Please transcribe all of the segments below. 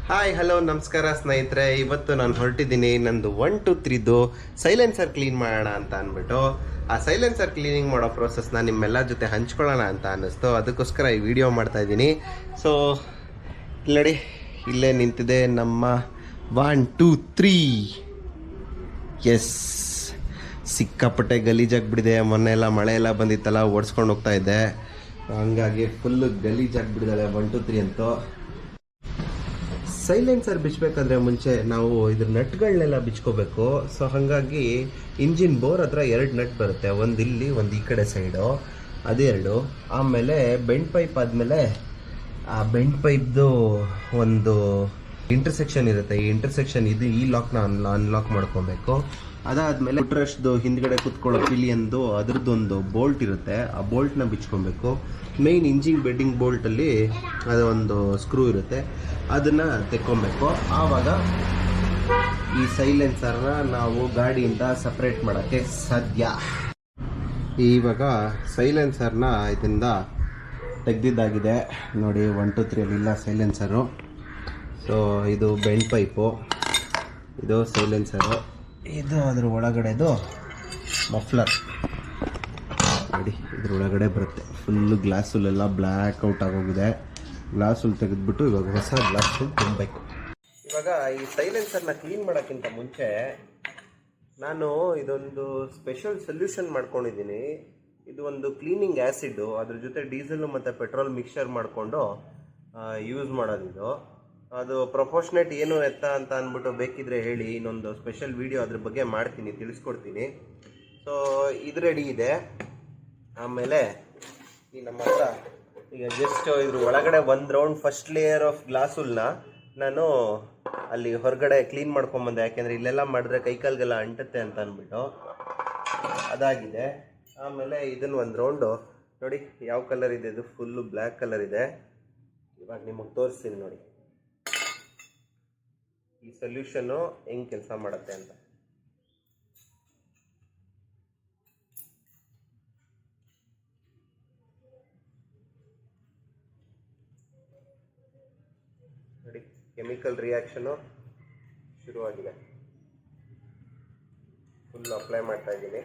Hi hello ನಮಸ್ಕಾರ ಸ್ನೇಹಿತರೆ. ಇವತ್ತು ನಾನು ಹೊರಟಿದ್ದೀನಿ ನಂದು 1 2 3ದು ಸೈಲೆನ್ಸರ್ ಕ್ಲೀನ್ ಮಾಡೋಣ ಅಂತ ಅಂದ್ಬಿಟ್ಟು ಆ ಸೈಲೆನ್ಸರ್ ಕ್ಲೀನಿಂಗ್ ಮಾಡೋ ಪ್ರೋಸೆಸ್ನ ನಿಮ್ಮೆಲ್ಲ ಜೊತೆ ಹಂಚ್ಕೊಳ್ಳೋಣ ಅಂತ ಅನ್ನಿಸ್ತು. ಅದಕ್ಕೋಸ್ಕರ ಈ ವಿಡಿಯೋ ಮಾಡ್ತಾ ಇದ್ದೀನಿ. ಸೊ ನೋಡಿ, ಇಲ್ಲೇ ನಿಂತಿದೆ ನಮ್ಮ 1 2 3. ಎಸ್, ಸಿಕ್ಕಾಪಟ್ಟೆ ಗಲೀಜಾಗ್ಬಿಟ್ಟಿದೆ. ಮೊನ್ನೆ ಎಲ್ಲ ಮಳೆ ಎಲ್ಲ ಬಂದಿತ್ತಲ್ಲ, ಓಡಿಸ್ಕೊಂಡು ಹೋಗ್ತಾ ಇದ್ದೆ, ಹಂಗಾಗಿ ಫುಲ್ಲು ಗಲೀಜಾಗ್ಬಿಟ್ಟಿದ್ದಾಳೆ 1 2 3 ಅಂತೂ. ಸೈಲೆನ್ಸರ್ ಬಿಚ್ಚಬೇಕಾದ್ರೆ ಮುಂಚೆ ನಾವು ಇದ್ರ ನಟ್ಗಳನ್ನೆಲ್ಲ ಬಿಚ್ಕೋಬೇಕು. ಸೊ ಹಾಗಾಗಿ ಇಂಜಿನ್ ಬೋರ್ ಹತ್ರ 2 ನಟ್ ಬರುತ್ತೆ, ಒಂದು ಇಲ್ಲಿ ಒಂದು ಈ ಕಡೆ ಸೈಡು, ಅದೆರಡು. ಆಮೇಲೆ ಬೆಂಡ್ ಪೈಪ್ ಆದಮೇಲೆ ಆ ಬೆಂಡ್ ಪೈಪ್ದು ಒಂದು ಇಂಟರ್ಸೆಕ್ಷನ್ ಇರುತ್ತೆ. ಈ ಇಂಟರ್ಸೆಕ್ಷನ್ ಇದು ಈ ಲಾಕ್ನ ಅನ್ಲಾಕ್ ಮಾಡ್ಕೊಬೇಕು. ಅದಾದಮೇಲೆ ಫುಟ್ರೆಸ್ಟ್ದು ಹಿಂದ್ಗಡೆ ಕುತ್ಕೊಳ್ಳೋ ಪಿಲಿಯನ್ದು ಅದ್ರದ್ದೊಂದು ಬೋಲ್ಟ್ ಇರುತ್ತೆ, ಆ ಬೋಲ್ಟ್ನ ಬಿಚ್ಕೊಬೇಕು. ಮೇಯ್ನ್ ಇಂಜಿನ್ ಬೆಡ್ಡಿಂಗ್ ಬೋಲ್ಟಲ್ಲಿ ಅದೊಂದು ಸ್ಕ್ರೂ ಇರುತ್ತೆ, ಅದನ್ನು ತೆಕ್ಕೊಬೇಕು. ಆವಾಗ ಈ ಸೈಲೆನ್ಸರ್ನ ನಾವು ಗಾಡಿಯಿಂದ ಸಪ್ರೇಟ್ ಮಾಡೋಕ್ಕೆ ಸಾಧ್ಯ. ಇವಾಗ ಸೈಲೆನ್ಸರ್ನ ಇದರಿಂದ ತೆಗೆದಿದ್ದಾಗಿದೆ ನೋಡಿ. 1 2 3 ಅಲ್ಲಿಲ್ಲ ಸೈಲೆನ್ಸರು. ಸೊ ಇದು ಬೆಂಡ್ ಪೈಪು, ಇದು ಸೈಲೆನ್ಸರು, ಇದು ಅದ್ರ ಒಳಗಡೆದು ಮಫ್ಲರ್ ನೋಡಿ, ಇದ್ರ ಒಳಗಡೆ ಬರುತ್ತೆ. ಫುಲ್ಲು ಗ್ಲಾಸುಲ್ಲೆಲ್ಲ ಬ್ಲ್ಯಾಕ್ ಔಟ್ ಆಗೋಗಿದೆ. ಗ್ಲಾಸುಲ್ ತೆಗೆದ್ಬಿಟ್ಟು ಇವಾಗ ಹೊಸ ಗ್ಲಾಸುಲ್ ತುಂಬಬೇಕು. ಇವಾಗ ಈ ಸೈಲೆನ್ಸರ್ನ ಕ್ಲೀನ್ ಮಾಡೋಕ್ಕಿಂತ ಮುಂಚೆ ನಾನು ಇದೊಂದು ಸ್ಪೆಷಲ್ ಸೊಲ್ಯೂಷನ್ ಮಾಡ್ಕೊಂಡಿದ್ದೀನಿ. ಇದು ಒಂದು ಕ್ಲೀನಿಂಗ್ ಆ್ಯಸಿಡ್ಡು, ಅದ್ರ ಜೊತೆ ಡೀಸೆಲು ಮತ್ತು ಪೆಟ್ರೋಲ್ ಮಿಕ್ಸ್ಚರ್ ಮಾಡಿಕೊಂಡು ಯೂಸ್ ಮಾಡೋದಿದು. ಅದು ಪ್ರೊಪೋರ್ಷನೇಟ್ ಏನು ಎತ್ತ ಅಂತ ಅಂದ್ಬಿಟ್ಟು ಬೇಕಿದ್ರೆ ಹೇಳಿ, ಇನ್ನೊಂದು ಸ್ಪೆಷಲ್ ವಿಡಿಯೋ ಅದ್ರ ಬಗ್ಗೆ ಮಾಡ್ತೀನಿ, ತಿಳಿಸ್ಕೊಡ್ತೀನಿ. ಸೊ ಇದು ರೆಡಿ ಇದೆ. ಆಮೇಲೆ ಈ ನಮ್ಮ ಹತ್ರ ಈಗ ಜಸ್ಟ್ ಇದ್ರ ಒಳಗಡೆ ಒಂದು ರೌಂಡ್ ಫಸ್ಟ್ ಲೇಯರ್ ಆಫ್ ಗ್ಲಾಸುಲ್ನ ನಾನು ಅಲ್ಲಿ ಹೊರಗಡೆ ಕ್ಲೀನ್ ಮಾಡ್ಕೊಂಬಂದೆ, ಯಾಕೆಂದರೆ ಇಲ್ಲೆಲ್ಲ ಮಾಡಿದ್ರೆ ಕೈಕಾಲಿಗೆಲ್ಲ ಅಂಟುತ್ತೆ ಅಂತ ಅಂದ್ಬಿಟ್ಟು. ಅದಾಗಿದೆ. ಆಮೇಲೆ ಇದನ್ನು ಒಂದು ರೌಂಡು ನೋಡಿ ಯಾವ ಕಲರ್ ಇದೆ, ಇದು ಫುಲ್ಲು ಬ್ಲ್ಯಾಕ್ ಕಲರ್ ಇದೆ. ಇವಾಗ ನಿಮಗೆ ತೋರಿಸ್ತೀನಿ ನೋಡಿ ಈ ಸೊಲ್ಯೂಷನ್ನು ಹೆಂಗೆ ಕೆಲಸ ಮಾಡುತ್ತೆ ಅಂತ. ನೋಡಿ, ಕೆಮಿಕಲ್ ರಿಯಾಕ್ಷನು ಶುರುವಾಗಿದೆ. ಫುಲ್ ಅಪ್ಲೈ ಮಾಡ್ತಾ ಇದ್ದೀನಿ.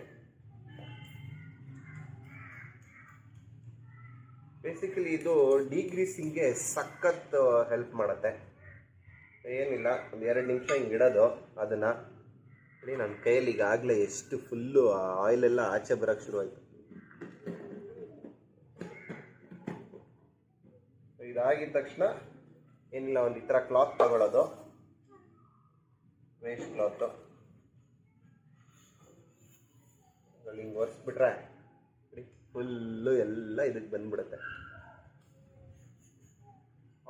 ಬೇಸಿಕಲಿ ಇದು ಡಿಗ್ರೀಸಿಂಗ್ಗೆ ಸಖತ್ ಹೆಲ್ಪ್ ಮಾಡುತ್ತೆ. ಏನಿಲ್ಲ, ಒಂದು 2 ನಿಮಿಷ ಹಿಂಗೆ ಇಡೋದು. ಅದನ್ನು ನೋಡಿ, ನನ್ನ ಕೈಯಲ್ಲಿ ಈಗಾಗಲೇ ಎಷ್ಟು ಫುಲ್ಲು ಆಯಿಲೆಲ್ಲ ಆಚೆ ಬರೋಕ್ಕೆ ಶುರುವಾಯಿತು. ಇದಾಗಿದ ತಕ್ಷಣ ಏನಿಲ್ಲ, ಒಂದು ಈ ಥರ ಕ್ಲಾತ್ ತಗೊಳ್ಳೋದು, ವೇಸ್ಟ್ ಕ್ಲಾತು, ಹಿಂಗೆ ಒರೆಸ್ಬಿಟ್ರೆ ನೋಡಿ ಫುಲ್ಲು ಎಲ್ಲ ಇದಕ್ಕೆ ಬಂದ್ಬಿಡುತ್ತೆ.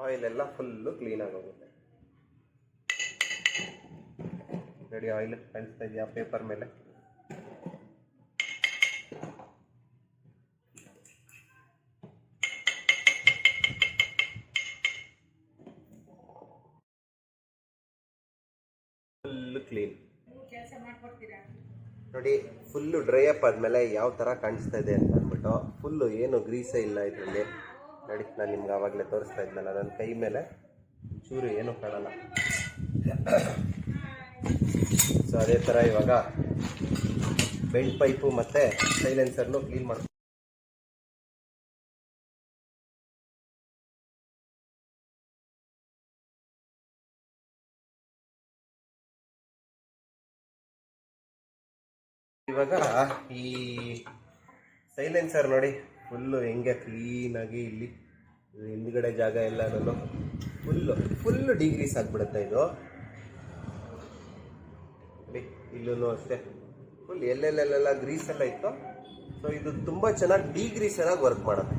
ಆಯಿಲೆಲ್ಲ ಫುಲ್ಲು ಕ್ಲೀನಾಗಿ ಹೋಗುತ್ತೆ. ನೋಡಿ, ಆಯಿಲ್ ಕಾಣಿಸ್ತಾ ಇದೆಯಾ ಪೇಪರ್ ಮೇಲೆ? ಫುಲ್ಲು ಕ್ಲೀನ್ ನೋಡಿ. ಫುಲ್ಲು ಡ್ರೈ ಅಪ್ ಆದಮೇಲೆ ಯಾವ ಥರ ಕಾಣಿಸ್ತಾ ಇದೆ ಅಂತ ಅಂದ್ಬಿಟ್ಟು, ಫುಲ್ಲು ಏನು ಗ್ರೀಸೇ ಇಲ್ಲ ಇದರಲ್ಲಿ ನೋಡಿ. ನಾನು ನಿಮ್ಗೆ ಆವಾಗಲೇ ತೋರಿಸ್ತಾ ಇದ್ನಲ್ಲ, ನನ್ನ ಕೈ ಮೇಲೆ ಚೂರು ಏನೂ ಕಾಣಲ್ಲ. ಸೊ ಅದೇ ಥರ ಇವಾಗ ಬೆಂಡ್ ಪೈಪು ಮತ್ತು ಸೈಲೆನ್ಸರ್ನು ಕ್ಲೀನ್ ಮಾಡ್ತೀನಿ. ಇವಾಗ ಈ ಸೈಲೆನ್ಸರ್ ನೋಡಿ ಫುಲ್ಲು ಹೆಂಗೆ ಕ್ಲೀನಾಗಿ ಇಲ್ಲಿ ಹಿಂದ್ಗಡೆ ಜಾಗ ಎಲ್ಲನೂ ಫುಲ್ಲು ಡಿಗ್ರೀಸ್ ಆಗಿಬಿಡುತ್ತೆ ಇದು. ಇಲ್ಲೂ ಅಷ್ಟೇ ಫುಲ್ ಎಲ್ಲೆಲ್ಲೆಲ್ಲ ಗ್ರೀಸ್ ಎಲ್ಲ ಇತ್ತು. ಸೊ ಇದು ತುಂಬ ಚೆನ್ನಾಗಿ ಡಿಗ್ರೀಸರಾಗಿ ವರ್ಕ್ ಮಾಡುತ್ತೆ.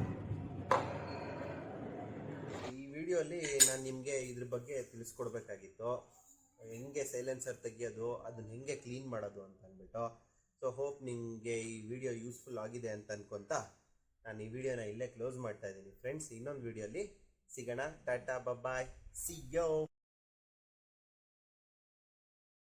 ಈ ವಿಡಿಯೋಲಿ ನಾನು ನಿಮಗೆ ಇದ್ರ ಬಗ್ಗೆ ತಿಳಿಸ್ಕೊಡ್ಬೇಕಾಗಿತ್ತು, ಹೆಂಗೆ ಸೈಲೆನ್ಸರ್ ತೆಗಿಯೋದು, ಅದನ್ನ ಹೆಂಗೆ ಕ್ಲೀನ್ ಮಾಡೋದು ಅಂತ ಅಂದ್ಬಿಟ್ಟು. ಸೊ ಹೋಪ್ ನಿಮಗೆ ಈ ವಿಡಿಯೋ ಯೂಸ್ಫುಲ್ ಆಗಿದೆ ಅಂತ ಅನ್ಕೊತ ನಾನು ಈ ವಿಡಿಯೋನ ಇಲ್ಲೇ ಕ್ಲೋಸ್ ಮಾಡ್ತಾ ಇದ್ದೀನಿ ಫ್ರೆಂಡ್ಸ್. ಇನ್ನೊಂದು ವಿಡಿಯೋಲಿ ಸಿಗೋಣ. ಟಾಟಾ, ಬಾಯ್, ಸಿ ಯು.